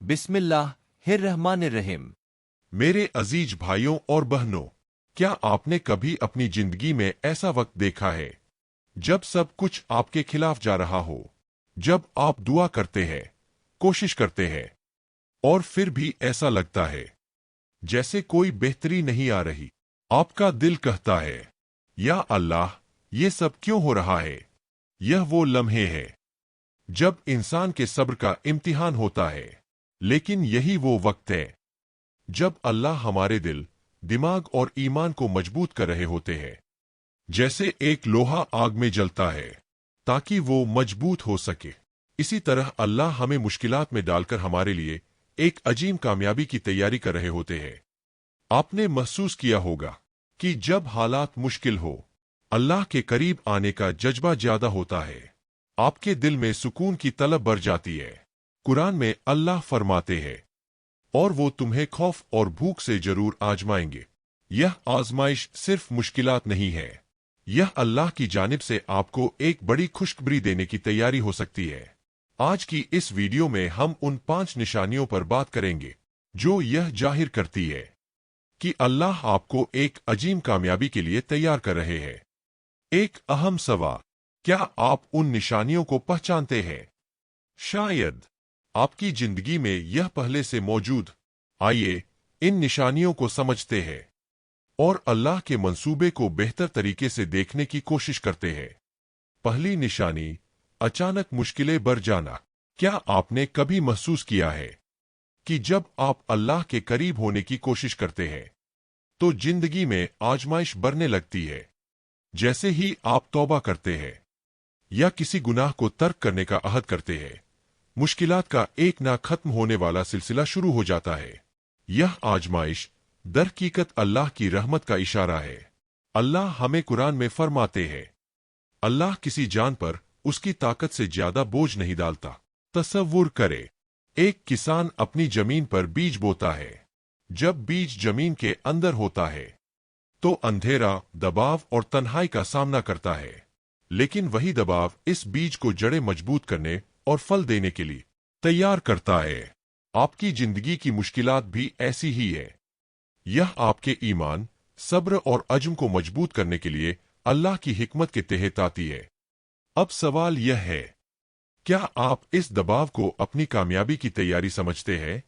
بسم اللہ الرحمن الرحیم۔ میرے عزیز بھائیوں اور بہنوں، کیا آپ نے کبھی اپنی زندگی میں ایسا وقت دیکھا ہے جب سب کچھ آپ کے خلاف جا رہا ہو، جب آپ دعا کرتے ہیں، کوشش کرتے ہیں، اور پھر بھی ایسا لگتا ہے جیسے کوئی بہتری نہیں آ رہی؟ آپ کا دل کہتا ہے، یا اللہ، یہ سب کیوں ہو رہا ہے؟ یہ وہ لمحے ہے جب انسان کے صبر کا امتحان ہوتا ہے، لیکن یہی وہ وقت ہے جب اللہ ہمارے دل، دماغ اور ایمان کو مضبوط کر رہے ہوتے ہیں، جیسے ایک لوہا آگ میں جلتا ہے تاکہ وہ مضبوط ہو سکے۔ اسی طرح اللہ ہمیں مشکلات میں ڈال کر ہمارے لیے ایک عظیم کامیابی کی تیاری کر رہے ہوتے ہیں۔ آپ نے محسوس کیا ہوگا کہ جب حالات مشکل ہو، اللہ کے قریب آنے کا جذبہ زیادہ ہوتا ہے، آپ کے دل میں سکون کی طلب بڑھ جاتی ہے۔ قرآن میں اللہ فرماتے ہیں، اور وہ تمہیں خوف اور بھوک سے ضرور آزمائیں گے۔ یہ آزمائش صرف مشکلات نہیں ہے، یہ اللہ کی جانب سے آپ کو ایک بڑی خوشخبری دینے کی تیاری ہو سکتی ہے۔ آج کی اس ویڈیو میں ہم ان 5 نشانیوں پر بات کریں گے جو یہ ظاہر کرتی ہے کہ اللہ آپ کو ایک عظیم کامیابی کے لیے تیار کر رہے ہیں۔ ایک اہم سوال: کیا آپ ان نشانیوں کو پہچانتے ہیں؟ شاید آپ کی زندگی میں یہ پہلے سے موجود۔ آئیے ان نشانیوں کو سمجھتے ہیں اور اللہ کے منصوبے کو بہتر طریقے سے دیکھنے کی کوشش کرتے ہیں۔ پہلی نشانی: اچانک مشکلیں بڑھ جانا۔ کیا آپ نے کبھی محسوس کیا ہے کہ جب آپ اللہ کے قریب ہونے کی کوشش کرتے ہیں تو زندگی میں آزمائش بڑھنے لگتی ہے؟ جیسے ہی آپ توبہ کرتے ہیں یا کسی گناہ کو ترک کرنے کا عہد کرتے ہیں، مشکلات کا ایک نہ ختم ہونے والا سلسلہ شروع ہو جاتا ہے۔ یہ آزمائش درحقیقت اللہ کی رحمت کا اشارہ ہے۔ اللہ ہمیں قرآن میں فرماتے ہیں، اللہ کسی جان پر اس کی طاقت سے زیادہ بوجھ نہیں ڈالتا۔ تصور کرے، ایک کسان اپنی زمین پر بیج بوتا ہے۔ جب بیج زمین کے اندر ہوتا ہے تو اندھیرا، دباؤ اور تنہائی کا سامنا کرتا ہے، لیکن وہی دباؤ اس بیج کو جڑیں مضبوط کرنے اور پھل دینے کے لیے تیار کرتا ہے۔ آپ کی زندگی کی مشکلات بھی ایسی ہی ہے۔ یہ آپ کے ایمان، صبر اور عزم کو مضبوط کرنے کے لیے اللہ کی حکمت کے تحت آتی ہے۔ اب سوال یہ ہے، کیا آپ اس دباؤ کو اپنی کامیابی کی تیاری سمجھتے ہیں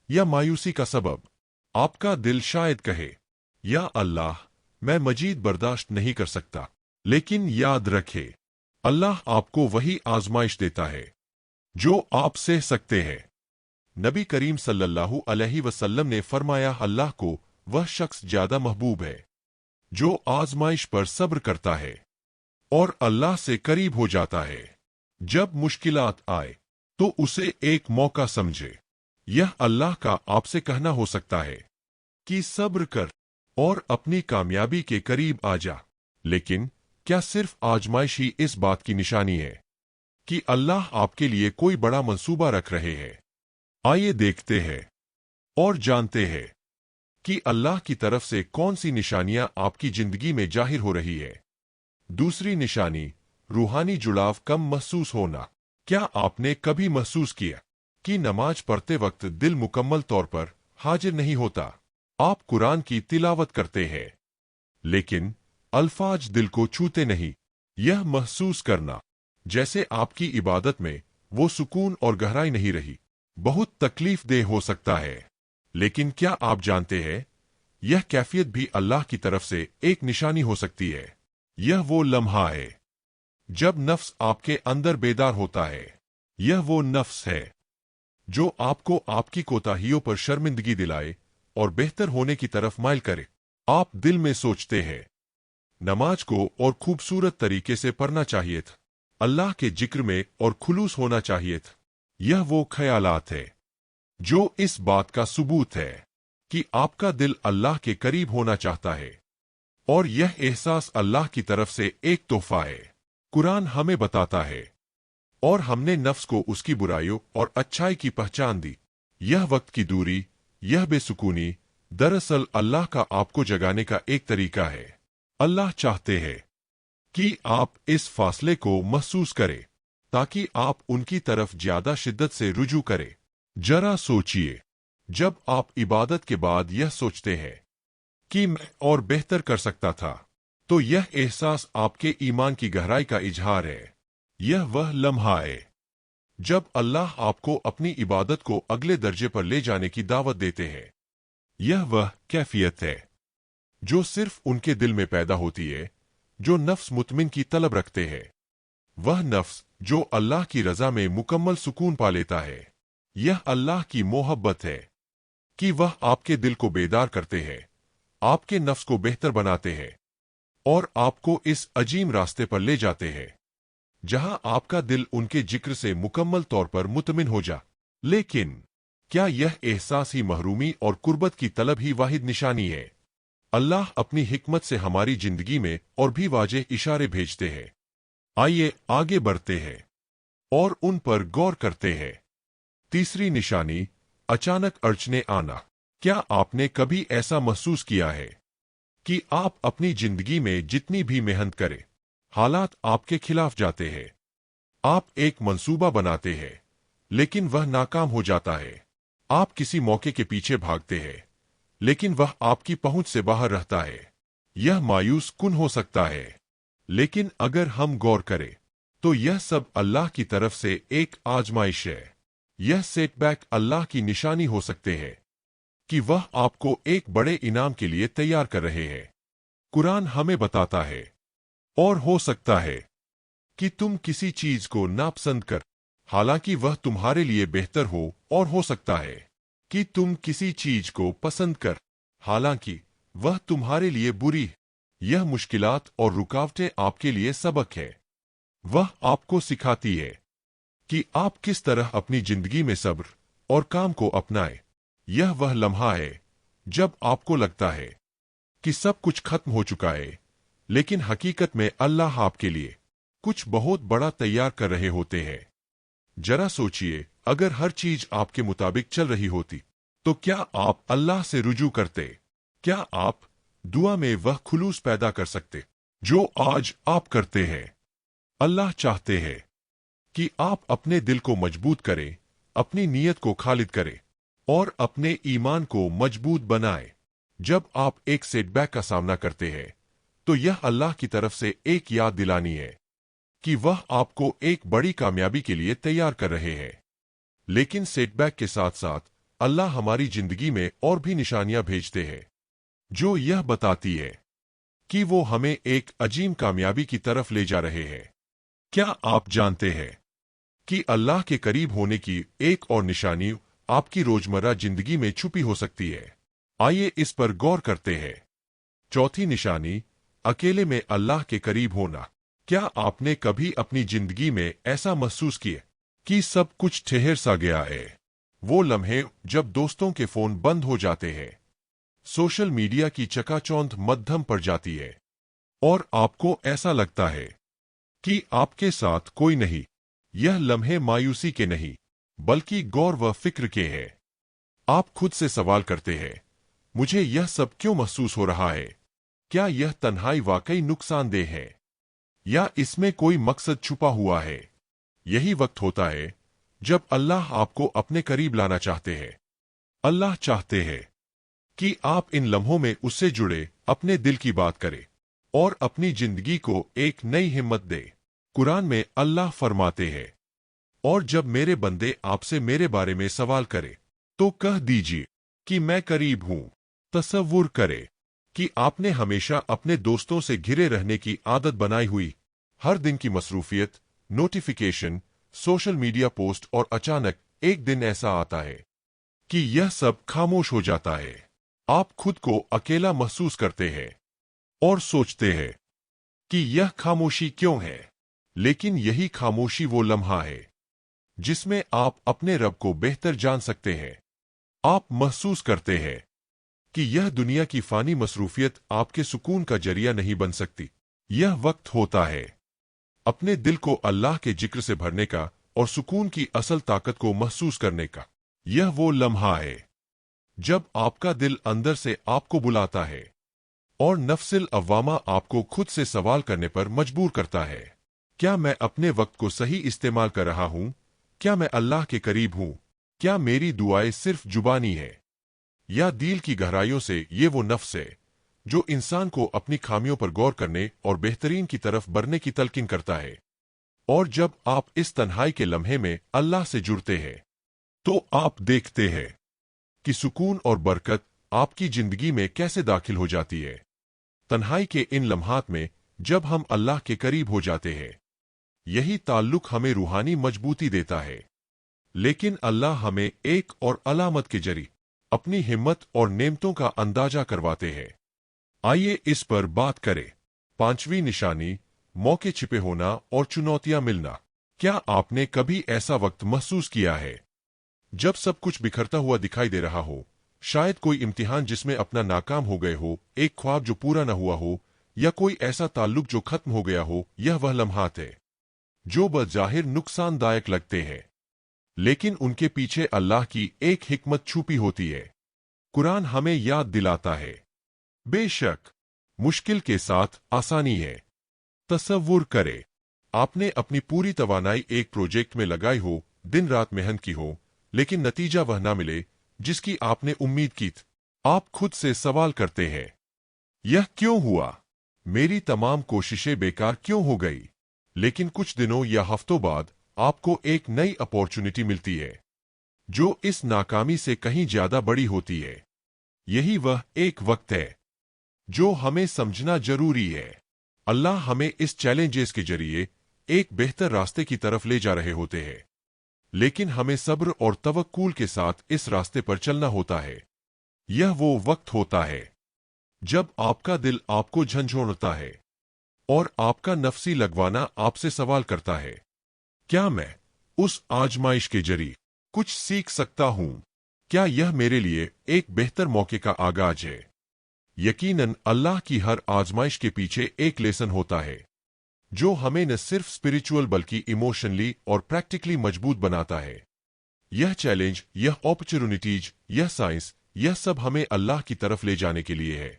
یا مایوسی کا سبب؟ آپ کا دل شاید کہے، یا اللہ، میں مزید برداشت نہیں کر سکتا۔ لیکن یاد رکھے، اللہ آپ کو وہی آزمائش دیتا ہے جو آپ سہ سکتے ہیں۔ نبی کریم صلی اللہ علیہ وسلم نے فرمایا، اللہ کو وہ شخص زیادہ محبوب ہے جو آزمائش پر صبر کرتا ہے اور اللہ سے قریب ہو جاتا ہے۔ جب مشکلات آئے تو اسے ایک موقع سمجھے۔ یہ اللہ کا آپ سے کہنا ہو سکتا ہے کہ صبر کر اور اپنی کامیابی کے قریب آ جا۔ لیکن کیا صرف آزمائش ہی اس بات کی نشانی ہے کہ اللہ آپ کے لیے کوئی بڑا منصوبہ رکھ رہے ہیں؟ آئیے دیکھتے ہیں اور جانتے ہیں کہ اللہ کی طرف سے کون سی نشانیاں آپ کی زندگی میں ظاہر ہو رہی ہے۔ دوسری نشانی: روحانی جڑاؤ کم محسوس ہونا۔ کیا آپ نے کبھی محسوس کیا کہ نماز پڑھتے وقت دل مکمل طور پر حاضر نہیں ہوتا؟ آپ قرآن کی تلاوت کرتے ہیں لیکن الفاظ دل کو چھوتے نہیں۔ یہ محسوس کرنا جیسے آپ کی عبادت میں وہ سکون اور گہرائی نہیں رہی، بہت تکلیف دہ ہو سکتا ہے۔ لیکن کیا آپ جانتے ہیں، یہ کیفیت بھی اللہ کی طرف سے ایک نشانی ہو سکتی ہے۔ یہ وہ لمحہ ہے جب نفس آپ کے اندر بیدار ہوتا ہے۔ یہ وہ نفس ہے جو آپ کو آپ کی کوتاہیوں پر شرمندگی دلائے اور بہتر ہونے کی طرف مائل کرے۔ آپ دل میں سوچتے ہیں، نماز کو اور خوبصورت طریقے سے پڑھنا چاہیے تھا، اللہ کے ذکر میں اور خلوص ہونا چاہیے تھا۔ یہ وہ خیالات ہے جو اس بات کا ثبوت ہے کہ آپ کا دل اللہ کے قریب ہونا چاہتا ہے، اور یہ احساس اللہ کی طرف سے ایک تحفہ ہے۔ قرآن ہمیں بتاتا ہے، اور ہم نے نفس کو اس کی برائیوں اور اچھائی کی پہچان دی۔ یہ وقت کی دوری، یہ بے سکونی، دراصل اللہ کا آپ کو جگانے کا ایک طریقہ ہے۔ اللہ چاہتے ہیں کہ آپ اس فاصلے کو محسوس کریں تاکہ آپ ان کی طرف زیادہ شدت سے رجوع کریں۔ जरा सोचिए, जब आप इबादत के बाद यह सोचते हैं कि मैं और बेहतर कर सकता था, तो यह एहसास आपके ईमान की गहराई का इजहार है। यह वह लम्हा है जब अल्लाह आपको अपनी इबादत को अगले दर्जे पर ले जाने की दावत देते हैं। यह वह कैफियत है जो सिर्फ उनके दिल में पैदा होती है जो नफ्स मुतमिन की तलब रखते हैं। वह नफ्स जो अल्लाह की रजा में मुकम्मल सुकून पा लेता है। यह अल्लाह की मोहब्बत है कि वह आपके दिल को बेदार करते हैं, आपके नफ्स को बेहतर बनाते हैं और आपको इस अजीम रास्ते पर ले जाते हैं जहां आपका दिल उनके जिक्र से मुकम्मल तौर पर मुतमिन हो जा। लेकिन क्या यह एहसास ही महरूमी और कुर्बत की तलब ही वाहिद निशानी है? अल्लाह अपनी हिकमत से हमारी जिंदगी में और भी वाज़ेह इशारे भेजते हैं। आइए आगे बढ़ते हैं और उन पर गौर करते हैं। तीसरी निशानी, अचानक अड़चने आना। क्या आपने कभी ऐसा महसूस किया है कि आप अपनी जिंदगी में जितनी भी मेहनत करें, हालात आपके खिलाफ जाते हैं? आप एक मंसूबा बनाते हैं, लेकिन वह नाकाम हो जाता है। आप किसी मौके के पीछे भागते हैं, लेकिन वह आपकी पहुंच से बाहर रहता है। यह मायूस कुन हो सकता है, लेकिन अगर हम गौर करें तो यह सब अल्लाह की तरफ से एक आजमाइश है। यह सेटबैक अल्लाह की निशानी हो सकते हैं कि वह आपको एक बड़े इनाम के लिए तैयार कर रहे हैं। कुरान हमें बताता है, और हो सकता है कि तुम किसी चीज को नापसंद कर, हालांकि वह तुम्हारे लिए बेहतर हो, और हो सकता है कि तुम किसी चीज को पसंद कर, हालांकि वह तुम्हारे लिए बुरी है। यह मुश्किलात और रुकावटें आपके लिए सबक है। वह आपको सिखाती है कि आप किस तरह अपनी जिंदगी में सब्र और काम को अपनाएं। यह वह लम्हा है जब आपको लगता है कि सब कुछ खत्म हो चुका है, लेकिन हकीकत में अल्लाह आपके लिए कुछ बहुत बड़ा तैयार कर रहे होते हैं। जरा सोचिए, अगर हर चीज आपके मुताबिक चल रही होती तो क्या आप अल्लाह से रुजू करते? क्या आप दुआ में वह खुलूस पैदा कर सकते जो आज आप करते हैं? अल्लाह चाहते हैं कि आप अपने दिल को मजबूत करें, अपनी नीयत को खालिद करें और अपने ईमान को मजबूत बनाएं। जब आप एक सेटबैक का सामना करते हैं तो यह अल्लाह की तरफ से एक याद दिलानी है कि वह आपको एक बड़ी कामयाबी के लिए तैयार कर रहे हैं। लेकिन सेटबैक के साथ साथ अल्लाह हमारी जिंदगी में और भी निशानियां भेजते हैं जो यह बताती है कि वो हमें एक अजीम कामयाबी की तरफ ले जा रहे हैं। क्या आप जानते हैं कि अल्लाह के करीब होने की एक और निशानी आपकी रोजमर्रा जिंदगी में छुपी हो सकती है? आइए इस पर गौर करते हैं। चौथी निशानी, अकेले में अल्लाह के करीब होना। क्या आपने कभी अपनी जिंदगी में ऐसा महसूस किया कि सब कुछ ठहर सा गया है? वो लम्हे जब दोस्तों के फोन बंद हो जाते हैं, सोशल मीडिया की चकाचौंध मद्धम पड़ जाती है और आपको ऐसा लगता है कि आपके साथ कोई नहीं। यह लम्हे मायूसी के नहीं, बल्कि गौर व फिक्र के हैं। आप खुद से सवाल करते हैं, मुझे यह सब क्यों महसूस हो रहा है? क्या यह तन्हाई वाकई नुकसानदेह है या इसमें कोई मकसद छुपा हुआ है? यही वक्त होता है जब अल्लाह आपको अपने करीब लाना चाहते हैं। अल्लाह चाहते हैं कि आप इन लम्हों में उससे जुड़े अपने दिल की बात करें और अपनी जिंदगी को एक नई हिम्मत दे। कुरान में अल्लाह फरमाते हैं, और जब मेरे बंदे आपसे मेरे बारे में सवाल करें तो कह दीजिए कि मैं करीब हूं। तसव्वुर करें कि आपने हमेशा अपने दोस्तों से घिरे रहने की आदत बनाई हुई। हर दिन की मसरूफियत, नोटिफिकेशन, सोशल मीडिया पोस्ट और अचानक एक दिन ऐसा आता है कि यह सब खामोश हो जाता है। आप खुद को अकेला महसूस करते हैं और सोचते हैं कि यह खामोशी क्यों है। लेकिन यही खामोशी वो लम्हा है जिसमें आप अपने रब को बेहतर जान सकते हैं। आप महसूस करते हैं कि यह दुनिया की फानी मसरूफियत आपके सुकून का जरिया नहीं बन सकती। यह वक्त होता है अपने दिल को अल्लाह के जिक्र से भरने का और सुकून की असल ताकत को महसूस करने का। यह वो लम्हा है जब आपका दिल अंदर से आपको बुलाता है और नफ्सिल अव्वामा आपको खुद से सवाल करने पर मजबूर करता है, क्या मैं अपने वक्त को सही इस्तेमाल कर रहा हूं? क्या मैं अल्लाह के करीब हूं? क्या मेरी दुआएं सिर्फ जुबानी है या दिल की गहराइयों से ये वो नफ्स है जो इंसान को अपनी खामियों पर गौर करने और बेहतरीन की तरफ बढ़ने की तलकीन करता है। और जब आप इस तन्हाई के लम्हे में अल्लाह से जुड़ते हैं तो आप देखते हैं कि सुकून और बरकत आपकी जिंदगी में कैसे दाखिल हो जाती है। तन्हाई के इन लम्हात में जब हम अल्लाह के करीब हो जाते हैं, यही ताल्लुक हमें रूहानी मजबूती देता है। लेकिन अल्लाह हमें एक और अलामत के जरिए अपनी हिम्मत और नेमतों का अंदाजा करवाते हैं। आइए इस पर बात करें। पांचवी निशानी, मौके छिपे होना और चुनौतियां मिलना। क्या आपने कभी ऐसा वक्त महसूस किया है जब सब कुछ बिखरता हुआ दिखाई दे रहा हो? शायद कोई इम्तिहान जिसमें अपना नाकाम हो गए हो, एक ख्वाब जो पूरा न हुआ हो, या कोई ऐसा ताल्लुक जो खत्म हो गया हो। यह वह लम्हात है जो बज़ाहिर नुकसानदायक लगते हैं, लेकिन उनके पीछे अल्लाह की एक हिकमत छुपी होती है। कुरान हमें याद दिलाता है, बेशक मुश्किल के साथ आसानी है। तसव्वुर करें, आपने अपनी पूरी तवानाई एक प्रोजेक्ट में लगाई हो, दिन रात मेहनत की हो, लेकिन नतीजा वह ना मिले जिसकी आपने उम्मीद की थी। आप खुद से सवाल करते हैं, यह क्यों हुआ? मेरी तमाम कोशिशें बेकार क्यों हो गई? लेकिन कुछ दिनों या हफ्तों बाद आपको एक नई अपॉर्चुनिटी मिलती है जो इस नाकामी से कहीं ज्यादा बड़ी होती है। यही वह एक वक्त है जो हमें समझना जरूरी है। अल्लाह हमें इस चैलेंजेस के जरिए एक बेहतर रास्ते की तरफ ले जा रहे होते हैं, लेकिन हमें सब्र और तवक्कुल के साथ इस रास्ते पर चलना होता है। यह वो वक्त होता है जब आपका दिल आपको झंझोड़ता है और आपका नफसी लगवाना आपसे सवाल करता है, क्या मैं उस आजमाइश के जरिए कुछ सीख सकता हूं? क्या यह मेरे लिए एक बेहतर मौके का आगाज है? यकीनन अल्लाह की हर आजमाइश के पीछे एक लेसन होता है जो हमें न सिर्फ स्पिरिचुअल बल्कि इमोशनली और प्रैक्टिकली मजबूत बनाता है। यह चैलेंज, यह अपॉर्चुनिटीज, यह साइंस, यह सब हमें अल्लाह की तरफ ले जाने के लिए है।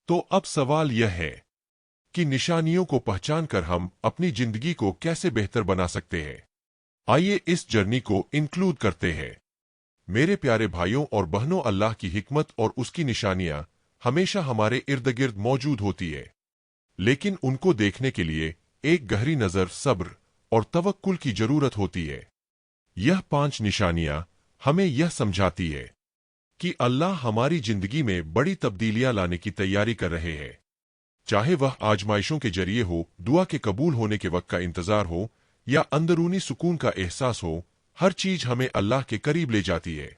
तो अब सवाल यह है कि निशानियों को पहचान कर हम अपनी जिंदगी को कैसे बेहतर बना सकते हैं। आइए इस जर्नी को इंक्लूड करते हैं। मेरे प्यारे भाइयों और बहनों, अल्लाह की हिकमत और उसकी निशानियां हमेशा हमारे इर्द गिर्द मौजूद होती है, लेकिन उनको देखने के लिए एक गहरी नजर, सब्र और तवक्कुल की जरूरत होती है। यह 5 निशानियां हमें यह समझाती है कि अल्लाह हमारी जिंदगी में बड़ी तब्दीलियां लाने की तैयारी कर रहे हैं। चाहे वह आजमाइशों के जरिए हो, दुआ के कबूल होने के वक्त का इंतजार हो, या अंदरूनी सुकून का एहसास हो, हर चीज हमें अल्लाह के करीब ले जाती है।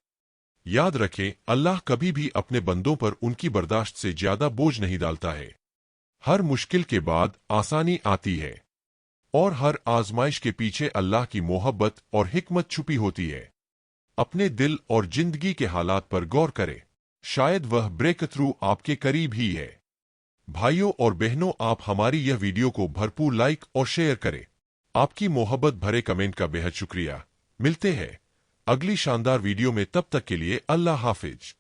याद रखें, अल्लाह कभी भी अपने बंदों पर उनकी बर्दाश्त से ज्यादा बोझ नहीं डालता है। हर मुश्किल के बाद आसानी आती है और हर आजमाइश के पीछे अल्लाह की मोहब्बत और हिकमत छुपी होती है। अपने दिल और जिंदगी के हालात पर गौर करें, शायद वह ब्रेक थ्रू आपके करीब ही है। भाइयों और बहनों, आप हमारी यह वीडियो को भरपूर लाइक और शेयर करें। आपकी मोहब्बत भरे कमेंट का बेहद शुक्रिया। मिलते हैं अगली शानदार वीडियो में, तब तक के लिए अल्लाह हाफिज।